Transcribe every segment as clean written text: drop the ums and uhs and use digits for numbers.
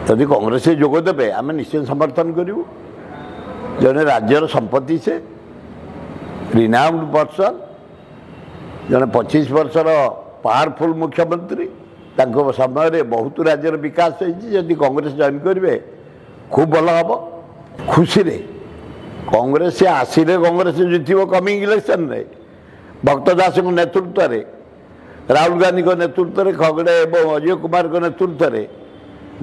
जदि कांग्रेस जोगदेवे आम निश्चय समर्थन करूँ जड़े राज्यर संपत्ति से रिनाउंड पर्सन जड़े 25 वर्षर पावरफुल मुख्यमंत्री समय बहुत राज्यर विकास होती कांग्रेस जॉइन करेंगे खूब भल हम खुशी रे कांग्रेस आसिले कांग्रेस जितब कमिंग इलेक्शन रे भक्त दास नेतृत्व में राहुल गांधी नेतृत्व में खगड़े और अजय कुमार नेतृत्व में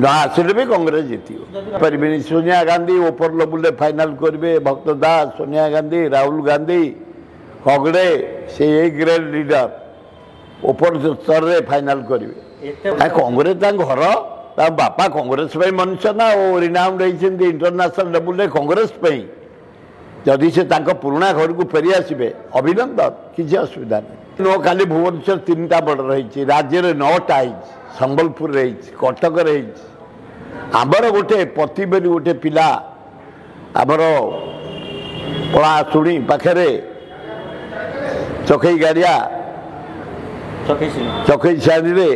न आसिले भी कांग्रेस जितनी सोनिया गांधी ओपर लेवल फाइनाल करेंगे भक्त दास सोनिया गांधी राहुल गांधी खगड़े से ए ग्रेड लीडर ओपर स्तर में फाइनाल करेंगे कांग्रेस घर बापा कांग्रेस मनुष्य ना रिनाउंड होती इंटरनेशनल लेवल में कांग्रेस जदि से पुराणा घर को फेरी आसबे अभिनंदन किसी असुविधा नहीं नो खाली भुवनेश्वर 3टा बॉर्डर रही राज्य में 9टा संबलपुर रही कटक रही आमर गोटे पतिबेली गोटे पिला आमर पलाशुणी पाखे चकई गाड़िया चकई साड़ी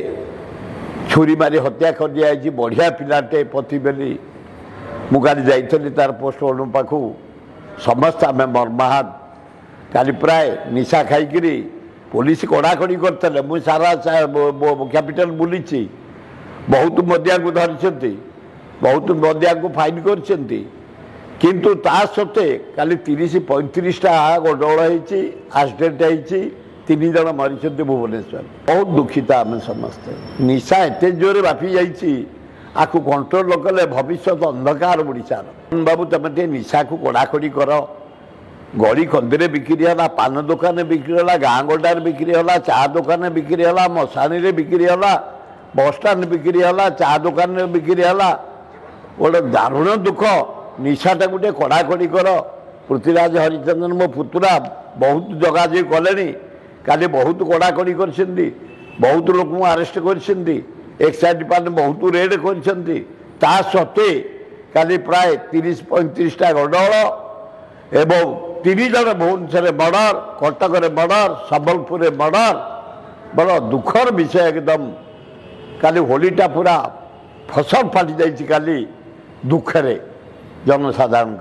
छुरी मारी हत्या कर दिखाई बढ़िया पिलाटे पतिबेली मुझे जाइली तार पोस्टमार्टम पाखु समस्त आम मर्माहत काली प्राय निशा खाई पुलिस कड़ाकड़ी करते मुझे सारा कैपिटल बुली बहुत मदिया को धरी बहुत मदिया को फाइन किंतु ता सत्वे काली 30-35टा गंडगोल एक्सीडेंट होती 3 जन मरी भुवनेश्वर बहुत दुखित आम समस्ते निशा एत जोरे बापी जाइए आपको कंट्रोल कले भविष्य अंधकार ओडार बाबू तुम निशा को कड़ाकड़ी कर गली कंदी बिक्री है पान दुकान बिक्री है गाँ गंडार बिक्री है चा दुकान बिक्री है मशाणी बिक्री है बसस्टाण बिक्री है चा दुकान बिक्री है गोटे दारुण दुख निशाटा गोटे कड़ाकड़ी कर पृथ्वीराज हरिचंदन मो पुतुरा बहुत जगाजी कले काली बहुत कड़ाकड़ी कर बहुत लोक आरेस्ट कर एक्साइज डिपार्टमेंट बहुत रेड कर सत्वे काली प्राय 30-35टा गंडगोल एवं 3 जन Bhubaneswar murder Cuttack murder Sambalpur murder बड़ दुखर विषय एकदम काली होलीटा पूरा फसल फाटी जाइए काली दुखरे जनसाधारण